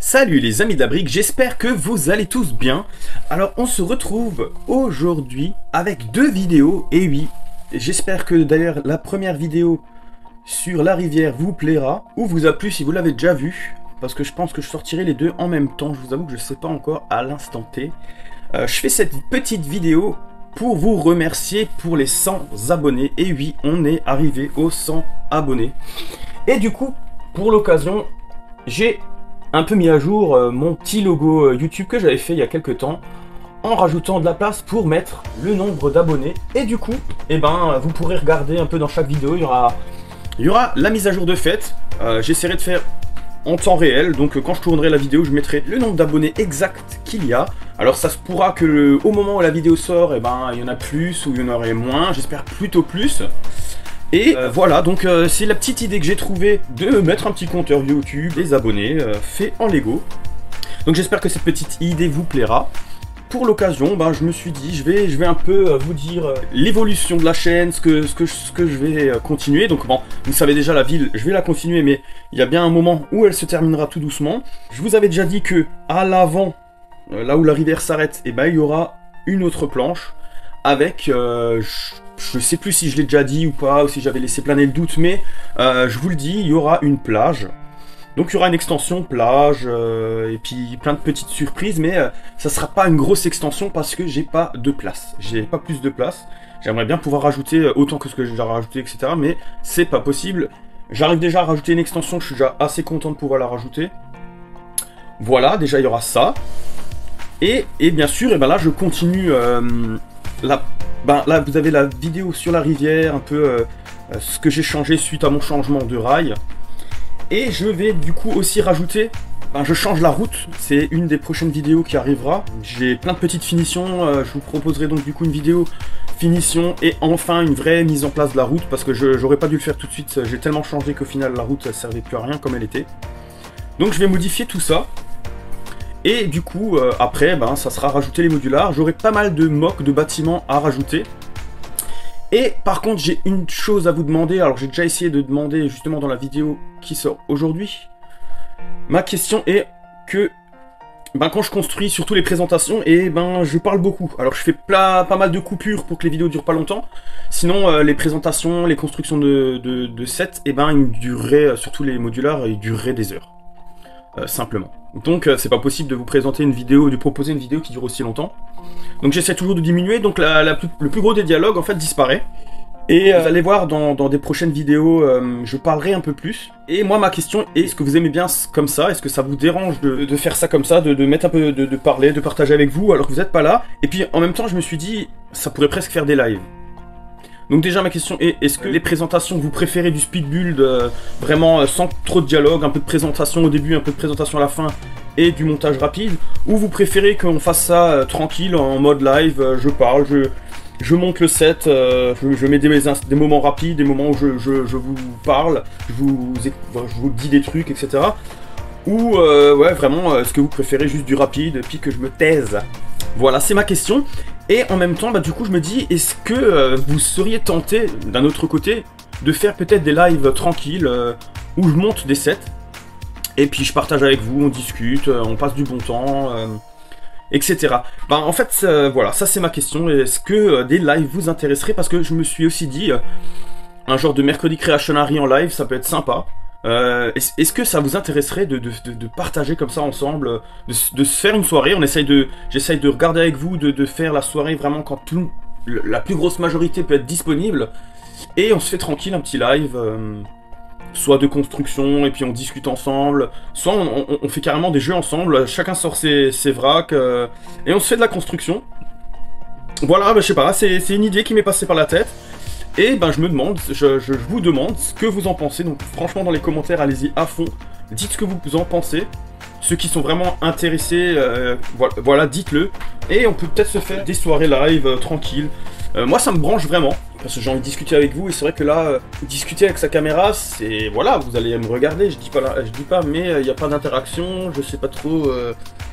Salut les amis de la brique, j'espère que vous allez tous bien. Alors on se retrouve aujourd'hui avec deux vidéos, et oui, j'espère que d'ailleurs la première vidéo sur la rivière vous plaira, ou vous a plu si vous l'avez déjà vu, parce que je pense que je sortirai les deux en même temps, je vous avoue que je ne sais pas encore à l'instant T. Je fais cette petite vidéo pour vous remercier pour les 100 abonnés, et oui, on est arrivé aux 100 abonnés. Et du coup, pour l'occasion, j'ai un peu mis à jour mon petit logo YouTube que j'avais fait il y a quelques temps en rajoutant de la place pour mettre le nombre d'abonnés. Et du coup, eh ben, vous pourrez regarder un peu dans chaque vidéo, il y aura la mise à jour de fête. J'essaierai de faire en temps réel, donc quand je tournerai la vidéo, je mettrai le nombre d'abonnés exact qu'il y a. Alors ça se pourra que au moment où la vidéo sort, eh ben, il y en a plus ou il y en aurait moins, j'espère plutôt plus. Et voilà, donc c'est la petite idée que j'ai trouvée de mettre un petit compteur YouTube, des abonnés, fait en Lego. Donc j'espère que cette petite idée vous plaira. Pour l'occasion, ben, je me suis dit, je vais un peu vous dire l'évolution de la chaîne, ce que je vais continuer. Donc bon, vous savez déjà la ville, je vais la continuer, mais il y a bien un moment où elle se terminera tout doucement. Je vous avais déjà dit que à l'avant, là où la rivière s'arrête, eh ben, il y aura une autre planche avec... je sais plus si je l'ai déjà dit ou pas, ou si j'avais laissé planer le doute, mais je vous le dis, il y aura une plage. Donc il y aura une extension plage, et puis plein de petites surprises, mais ça sera pas une grosse extension parce que j'ai pas de place. J'ai pas plus de place. J'aimerais bien pouvoir rajouter autant que ce que j'ai déjà rajouté, etc. Mais c'est pas possible. J'arrive déjà à rajouter une extension, je suis déjà assez content de pouvoir la rajouter. Voilà, déjà il y aura ça. Et bien sûr, et ben là je continue là, vous avez la vidéo sur la rivière, un peu ce que j'ai changé suite à mon changement de rail. Et je vais du coup aussi rajouter, je change la route, c'est une des prochaines vidéos qui arrivera. J'ai plein de petites finitions, je vous proposerai donc du coup une vidéo finition et enfin une vraie mise en place de la route, parce que j'aurais pas dû le faire tout de suite, j'ai tellement changé qu'au final la route ne servait plus à rien comme elle était. Donc je vais modifier tout ça. Et du coup, après, ben, ça sera rajouter les modulars. J'aurai pas mal de mocks de bâtiments à rajouter. Et par contre, j'ai une chose à vous demander. Alors, j'ai déjà essayé de demander justement dans la vidéo qui sort aujourd'hui. Ma question est que, ben, quand je construis, surtout les présentations, et ben, je parle beaucoup. Alors, je fais pas mal de coupures pour que les vidéos durent pas longtemps. Sinon, les présentations, les constructions de sets, et ben, ils me dureraient, surtout les modulars, ils dureraient des heures. Simplement. Donc c'est pas possible de vous présenter une vidéo, de proposer une vidéo qui dure aussi longtemps. Donc j'essaie toujours de diminuer, donc le plus gros des dialogues en fait disparaît. Et vous allez voir dans des prochaines vidéos, je parlerai un peu plus. Et moi ma question est, est-ce que vous aimez bien comme ça? Est-ce que ça vous dérange de faire ça comme ça, de mettre un peu de parler, de partager avec vous alors que vous n'êtes pas là? Et puis en même temps je me suis dit, ça pourrait presque faire des lives. Donc déjà ma question est, est-ce que les présentations vous préférez du speed build, vraiment sans trop de dialogue, un peu de présentation au début, un peu de présentation à la fin et du montage rapide, ou vous préférez qu'on fasse ça tranquille en mode live, je parle, je monte le set, je mets des moments rapides, des moments où je vous parle, je vous dis des trucs, etc. Ou ouais vraiment, est-ce que vous préférez juste du rapide puis que je me taise? Voilà, c'est ma question. Et en même temps, bah, du coup, je me dis, est-ce que vous seriez tenté, d'un autre côté, de faire peut-être des lives tranquilles, où je monte des sets, et puis je partage avec vous, on discute, on passe du bon temps, etc. Bah, en fait, voilà, ça c'est ma question. Est-ce que des lives vous intéresseraient? Parce que je me suis aussi dit, un genre de mercredi Creationary en live, ça peut être sympa. Est-ce que ça vous intéresserait de partager comme ça ensemble, de se faire une soirée? J'essaye de regarder avec vous, de faire la soirée vraiment quand la plus grosse majorité peut être disponible, et on se fait tranquille un petit live, soit de construction et puis on discute ensemble, soit on fait carrément des jeux ensemble, chacun sort ses vracs, et on se fait de la construction. Voilà, bah, je sais pas, c'est une idée qui m'est passée par la tête. Et ben je me demande, je vous demande ce que vous en pensez, donc franchement dans les commentaires allez-y à fond, dites ce que vous en pensez, ceux qui sont vraiment intéressés, voilà dites-le, et on peut peut-être se faire des soirées live tranquilles, moi ça me branche vraiment, parce que j'ai envie de discuter avec vous, et c'est vrai que là, discuter avec sa caméra, c'est... Voilà, vous allez me regarder, je dis pas, mais il n'y a pas d'interaction, je sais pas trop...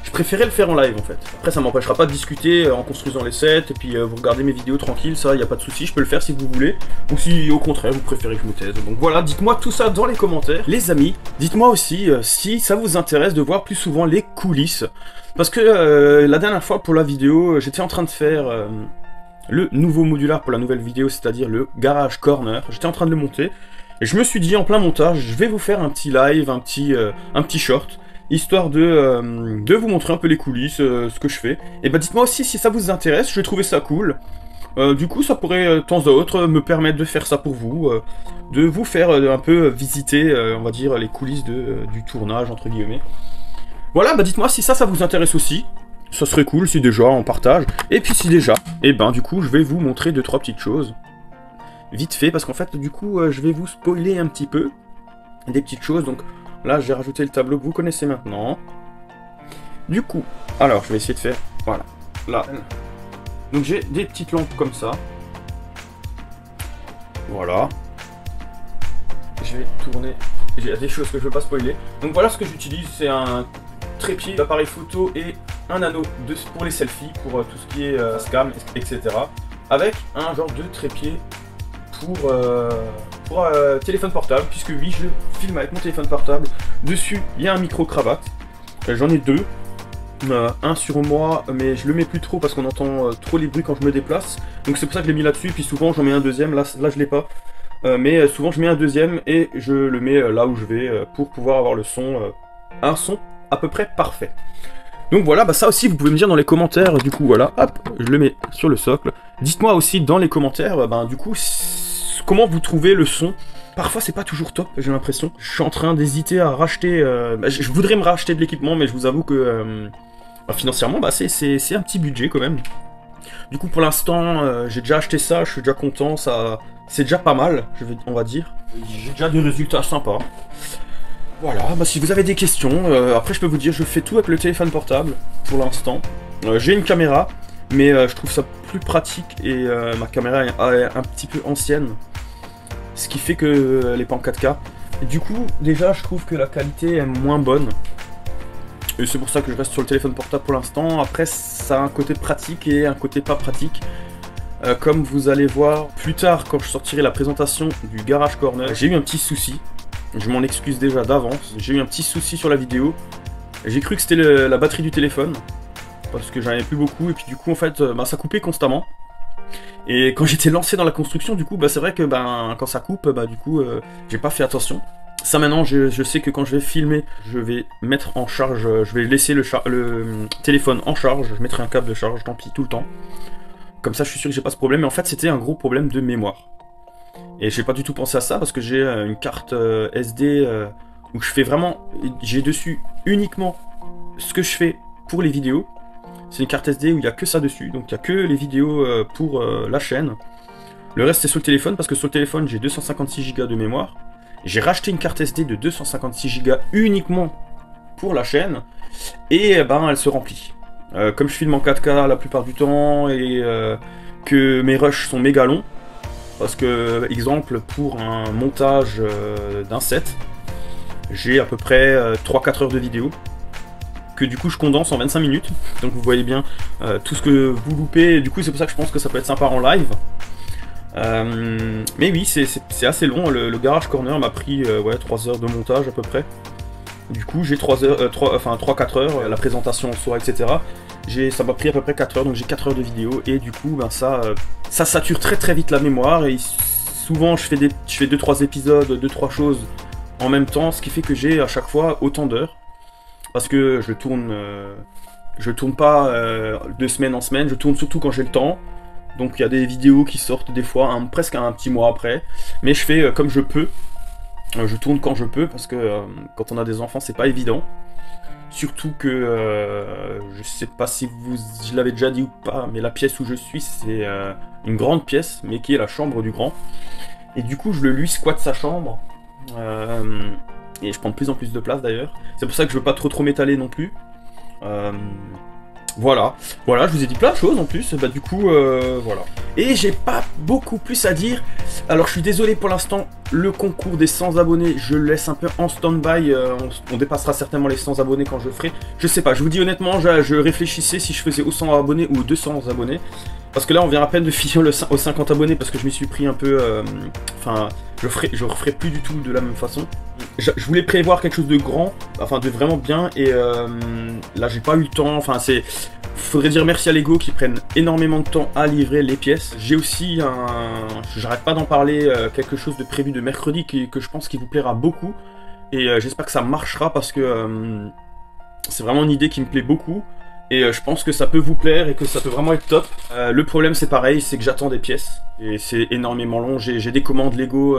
Je préférais le faire en live en fait. Après ça m'empêchera pas de discuter en construisant les sets, et puis vous regardez mes vidéos tranquille, ça, il n'y a pas de souci, je peux le faire si vous voulez, ou si au contraire vous préférez que je me taise. Donc voilà, dites-moi tout ça dans les commentaires. Les amis, dites-moi aussi si ça vous intéresse de voir plus souvent les coulisses, parce que la dernière fois pour la vidéo, j'étais en train de faire... le nouveau modular pour la nouvelle vidéo, c'est-à-dire le Garage Corner. J'étais en train de le monter, et je me suis dit en plein montage, je vais vous faire un petit live, un petit short, histoire de vous montrer un peu les coulisses, ce que je fais. Et bah dites-moi aussi si ça vous intéresse, je vais trouver ça cool. Du coup ça pourrait de temps à autre me permettre de faire ça pour vous, de vous faire un peu visiter, on va dire, les coulisses du tournage, entre guillemets. Voilà, bah dites-moi si ça vous intéresse aussi. Ça serait cool si déjà on partage. Et puis si déjà, et ben du coup je vais vous montrer 2-3 petites choses. Vite fait, parce qu'en fait du coup je vais vous spoiler un petit peu des petites choses. Donc là j'ai rajouté le tableau que vous connaissez maintenant. Du coup, alors je vais essayer de faire, voilà, là. Donc j'ai des petites lampes comme ça. Voilà. Je vais tourner, il y a des choses que je veux pas spoiler. Donc voilà ce que j'utilise, c'est un trépied d'appareil photo et un anneau pour les selfies, pour tout ce qui est scam, etc. Avec un genre de trépied pour téléphone portable, puisque oui, je filme avec mon téléphone portable. Dessus, il y a un micro-cravate. J'en ai deux. Un sur moi, mais je le mets plus trop parce qu'on entend trop les bruits quand je me déplace. Donc c'est pour ça que je l'ai mis là-dessus, puis souvent j'en mets un deuxième, là je l'ai pas. Mais souvent je mets un deuxième et je le mets là où je vais pour pouvoir avoir le son, un son à peu près parfait. Donc voilà, bah ça aussi vous pouvez me dire dans les commentaires, du coup voilà, hop, je le mets sur le socle. Dites-moi aussi dans les commentaires, bah, du coup, comment vous trouvez le son. Parfois c'est pas toujours top, j'ai l'impression. Je suis en train d'hésiter à racheter, bah, je voudrais me racheter de l'équipement, mais je vous avoue que bah, financièrement, bah, c'est un petit budget quand même. Du coup pour l'instant, j'ai déjà acheté ça, je suis déjà content, c'est déjà pas mal, on va dire. J'ai déjà des résultats sympas. Voilà, bah si vous avez des questions, après je peux vous dire, je fais tout avec le téléphone portable, pour l'instant. J'ai une caméra, mais je trouve ça plus pratique, et ma caméra est un petit peu ancienne, ce qui fait qu'elle n'est pas en 4K. Et du coup, déjà, je trouve que la qualité est moins bonne, et c'est pour ça que je reste sur le téléphone portable pour l'instant. Après, ça a un côté pratique et un côté pas pratique. Comme vous allez voir plus tard, quand je sortirai la présentation du Garage Corner, j'ai eu un petit souci. Je m'en excuse déjà d'avance. J'ai eu un petit souci sur la vidéo. J'ai cru que c'était la batterie du téléphone, parce que j'en avais plus beaucoup, et puis du coup en fait bah, ça coupait constamment. Et quand j'étais lancé dans la construction, du coup bah, c'est vrai que bah, quand ça coupe, bah, du coup j'ai pas fait attention. Ça maintenant je sais que quand je vais filmer, je vais mettre en charge, je vais laisser le téléphone en charge, je mettrai un câble de charge, tant pis, tout le temps. Comme ça je suis sûr que j'ai pas ce problème, mais en fait c'était un gros problème de mémoire. Et j'ai pas du tout pensé à ça parce que j'ai une carte SD où je fais vraiment... J'ai dessus uniquement ce que je fais pour les vidéos. C'est une carte SD où il n'y a que ça dessus, donc il n'y a que les vidéos pour la chaîne. Le reste c'est sur le téléphone parce que sur le téléphone j'ai 256 Go de mémoire. J'ai racheté une carte SD de 256 Go uniquement pour la chaîne et ben elle se remplit. Comme je filme en 4K la plupart du temps et que mes rushs sont méga longs, parce que, exemple, pour un montage d'un set, j'ai à peu près 3-4 heures de vidéo, que du coup je condense en 25 minutes, donc vous voyez bien tout ce que vous loupez, et du coup c'est pour ça que je pense que ça peut être sympa en live. Mais oui, c'est assez long, le Garage Corner m'a pris ouais, 3 heures de montage à peu près. Du coup j'ai 3-4 heures, la présentation en soi, etc. Ça m'a pris à peu près 4 heures, donc j'ai 4 heures de vidéo, et du coup ben, ça sature très vite la mémoire, et souvent je fais 2-3 épisodes, 2-3 choses en même temps, ce qui fait que j'ai à chaque fois autant d'heures, parce que je tourne pas de semaine en semaine, je tourne surtout quand j'ai le temps, donc il y a des vidéos qui sortent des fois presque un petit mois après, mais je fais comme je peux, je tourne quand je peux, parce que quand on a des enfants c'est pas évident. Surtout que, je sais pas si je l'avais déjà dit ou pas, mais la pièce où je suis, c'est une grande pièce, mais qui est la chambre du grand. Et du coup, je lui squatte sa chambre, et je prends de plus en plus de place d'ailleurs. C'est pour ça que je veux pas trop m'étaler non plus. Voilà, voilà, je vous ai dit plein de choses en plus, bah du coup, voilà. Et j'ai pas beaucoup plus à dire, alors je suis désolé pour l'instant, le concours des 100 abonnés, je le laisse un peu en stand-by, on dépassera certainement les 100 abonnés quand je le ferai. Je sais pas, je vous dis honnêtement, je réfléchissais si je faisais aux 100 abonnés ou aux 200 abonnés. Parce que là, on vient à peine de finir aux 50 abonnés parce que je m'y suis pris un peu... Enfin, je referai plus du tout de la même façon. Je voulais prévoir quelque chose de grand, enfin de vraiment bien, et là, j'ai pas eu le temps. Enfin, c'est... Faudrait dire merci à Lego qui prennent énormément de temps à livrer les pièces. J'ai aussi j'arrête pas d'en parler, quelque chose de prévu de mercredi que je pense qui vous plaira beaucoup. Et j'espère que ça marchera parce que c'est vraiment une idée qui me plaît beaucoup. Et je pense que ça peut vous plaire et que ça peut vraiment être top. Le problème c'est pareil, c'est que j'attends des pièces. Et c'est énormément long. J'ai des commandes Lego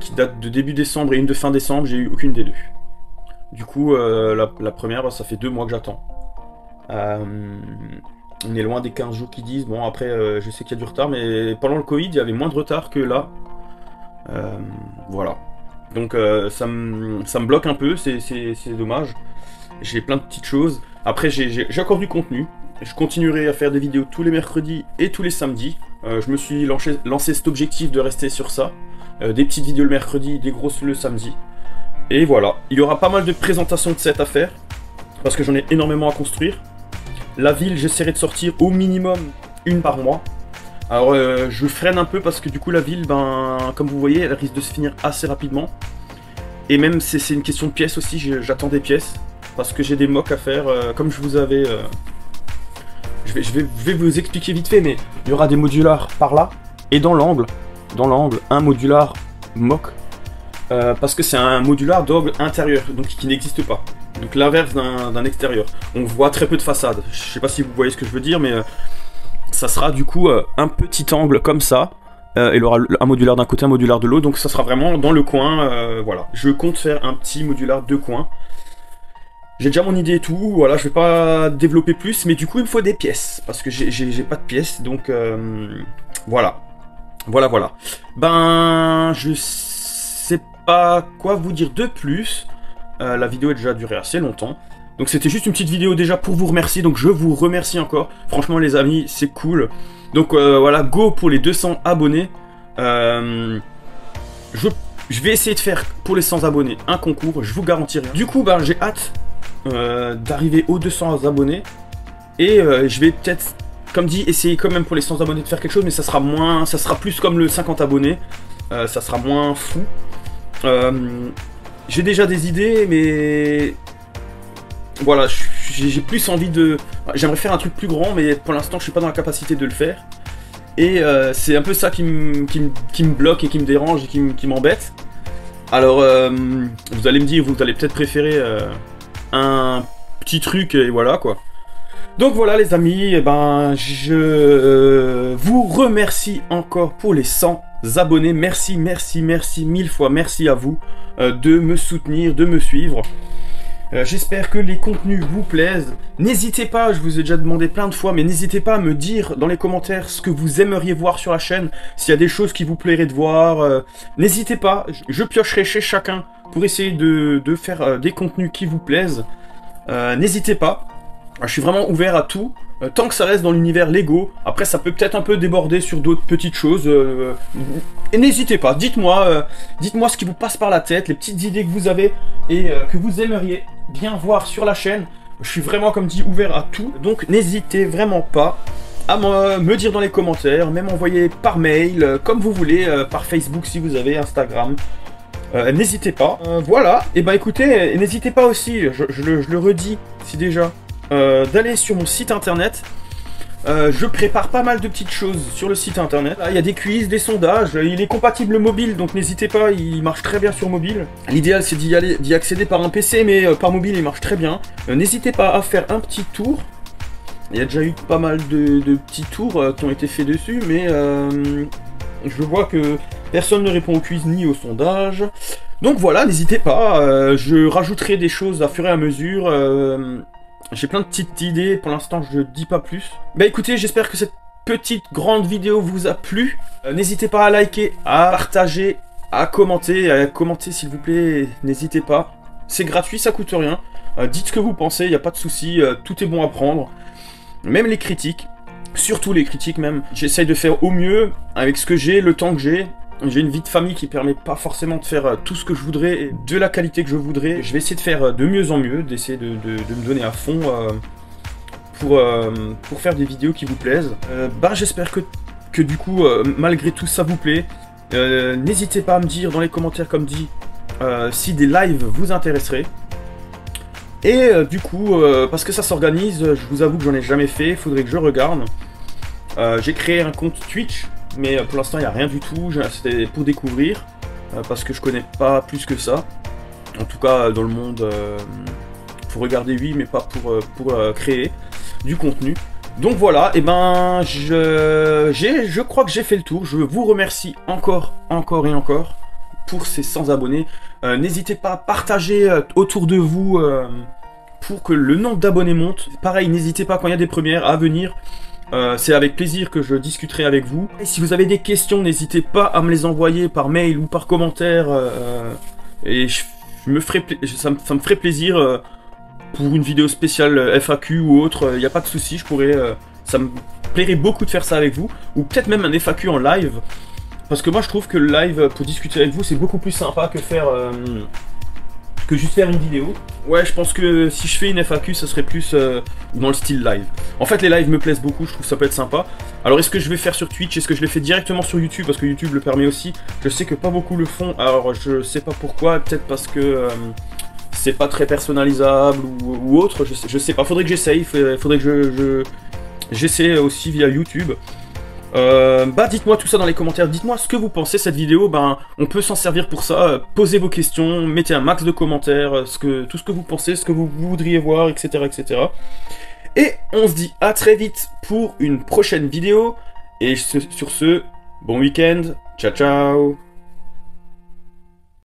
qui datent de début décembre et une de fin décembre. J'ai eu aucune des deux. Du coup, la première, ça fait 2 mois que j'attends. On est loin des 15 jours qui disent. Bon, après, je sais qu'il y a du retard. Mais pendant le Covid, il y avait moins de retard que là. Voilà. Donc ça me bloque un peu. C'est dommage. J'ai plein de petites choses. Après, j'ai encore du contenu. Je continuerai à faire des vidéos tous les mercredis et tous les samedis. Je me suis lancé cet objectif de rester sur ça. Des petites vidéos le mercredi, des grosses le samedi. Et voilà. Il y aura pas mal de présentations de sets à faire. Parce que j'en ai énormément à construire. La ville, j'essaierai de sortir au minimum une par mois. Alors, je freine un peu parce que du coup, la ville, ben, comme vous voyez, elle risque de se finir assez rapidement. Et même, c'est une question de pièces aussi. J'attends des pièces. Parce que j'ai des mocks à faire, comme je vous avais... je vais vous expliquer vite fait, mais il y aura des modulars par là, et dans l'angle, un modular mock, parce que c'est un modular d'angle intérieur, donc qui n'existe pas. Donc l'inverse d'un extérieur. On voit très peu de façade. Je sais pas si vous voyez ce que je veux dire, mais ça sera du coup un petit angle comme ça. Il aura un modular d'un côté, un modular de l'autre, donc ça sera vraiment dans le coin, voilà. Je compte faire un petit modular de coin. J'ai déjà mon idée et tout, voilà, je vais pas développer plus, mais du coup il me faut des pièces, parce que j'ai pas de pièces, donc voilà. Voilà. Ben, je sais pas quoi vous dire de plus, la vidéo a déjà duré assez longtemps, donc c'était juste une petite vidéo déjà pour vous remercier, donc je vous remercie encore, franchement les amis, c'est cool. Donc voilà, go pour les 200 abonnés, je vais essayer de faire pour les 100 abonnés un concours, je vous garantis rien. Du coup, ben, j'ai hâte d'arriver aux 200 abonnés et je vais peut-être, comme dit, essayer quand même pour les 100 abonnés de faire quelque chose, mais ça sera plus comme le 50 abonnés, ça sera moins fou. J'ai déjà des idées, mais voilà, j'ai plus envie de... J'aimerais faire un truc plus grand, mais pour l'instant je suis pas dans la capacité de le faire. Et c'est un peu ça qui me bloque et qui me dérange et qui m'embête. Alors, vous allez me dire, vous allez peut-être préférer un petit truc et voilà quoi. Donc voilà les amis, ben je vous remercie encore pour les 100 abonnés. Merci 1000 fois, merci à vous de me soutenir, de me suivre. J'espère que les contenus vous plaisent. N'hésitez pas, je vous ai déjà demandé plein de fois, mais n'hésitez pas à me dire dans les commentaires ce que vous aimeriez voir sur la chaîne, s'il y a des choses qui vous plairaient de voir. N'hésitez pas, je piocherai chez chacun pour essayer de faire des contenus qui vous plaisent. N'hésitez pas, je suis vraiment ouvert à tout, tant que ça reste dans l'univers Lego. Après ça peut peut-être un peu déborder sur d'autres petites choses. Et n'hésitez pas, dites-moi ce qui vous passe par la tête, les petites idées que vous avez et que vous aimeriez bien voir sur la chaîne. Je suis vraiment, comme dit, ouvert à tout. Donc n'hésitez vraiment pas à me dire dans les commentaires, même envoyer par mail, comme vous voulez, par Facebook si vous avez Instagram. N'hésitez pas. Voilà, et bah écoutez, n'hésitez pas aussi, je le redis si déjà, d'aller sur mon site internet. Je prépare pas mal de petites choses sur le site internet. Il y a des quiz, des sondages, il est compatible mobile, donc n'hésitez pas, il marche très bien sur mobile. L'idéal c'est d'y accéder par un PC, mais par mobile il marche très bien. N'hésitez pas à faire un petit tour. Il y a déjà eu pas mal de petits tours qui ont été faits dessus, mais je vois que personne ne répond au quiz ni au sondage. Donc voilà, n'hésitez pas, je rajouterai des choses à fur et à mesure. J'ai plein de petites idées, pour l'instant je dis pas plus. Bah écoutez, j'espère que cette petite grande vidéo vous a plu. N'hésitez pas à liker, à partager, à commenter s'il vous plaît, n'hésitez pas. C'est gratuit, ça coûte rien. Dites ce que vous pensez, il n'y a pas de souci, tout est bon à prendre. même les critiques, surtout les critiques même. J'essaye de faire au mieux avec ce que j'ai, le temps que j'ai. J'ai une vie de famille qui permet pas forcément de faire tout ce que je voudrais et de la qualité que je voudrais. Je vais essayer de faire de mieux en mieux, d'essayer de me donner à fond pour faire des vidéos qui vous plaisent. J'espère que du coup, malgré tout, ça vous plaît. N'hésitez pas à me dire dans les commentaires, comme dit, si des lives vous intéresseraient. Et du coup, parce que ça s'organise, je vous avoue que j'en ai jamais fait, il faudrait que je regarde. J'ai créé un compte Twitch, mais pour l'instant il n'y a rien du tout, c'était pour découvrir, parce que je connais pas plus que ça. En tout cas dans le monde, pour regarder oui, mais pas pour créer du contenu. Donc voilà, et ben je crois que j'ai fait le tour. Je vous remercie encore et encore pour ces 100 abonnés. N'hésitez pas à partager autour de vous pour que le nombre d'abonnés monte. Pareil, n'hésitez pas quand il y a des premières à venir. C'est avec plaisir que je discuterai avec vous. Et si vous avez des questions, n'hésitez pas à me les envoyer par mail ou par commentaire. Et ça me ferait plaisir pour une vidéo spéciale FAQ ou autre. Il n'y a pas de souci, ça me plairait beaucoup de faire ça avec vous. Ou peut-être même un FAQ en live. Parce que moi je trouve que le live pour discuter avec vous c'est beaucoup plus sympa que que juste faire une vidéo. Ouais, je pense que si je fais une FAQ, ça serait plus dans le style live. En fait, les lives me plaisent beaucoup, je trouve que ça peut être sympa. Alors, est-ce que je vais faire sur Twitch? Est-ce que je les fais directement sur YouTube? Parce que YouTube le permet aussi. Je sais que pas beaucoup le font, alors je sais pas pourquoi. Peut-être parce que c'est pas très personnalisable ou autre. Je sais pas, faudrait que j'essaye. Faudrait que j'essaie aussi via YouTube. Dites-moi tout ça dans les commentaires, dites-moi ce que vous pensez de cette vidéo, on peut s'en servir pour ça, posez vos questions, mettez un max de commentaires, tout ce que vous pensez, ce que vous voudriez voir, etc. Et on se dit à très vite pour une prochaine vidéo, et sur ce, bon week-end, ciao ciao.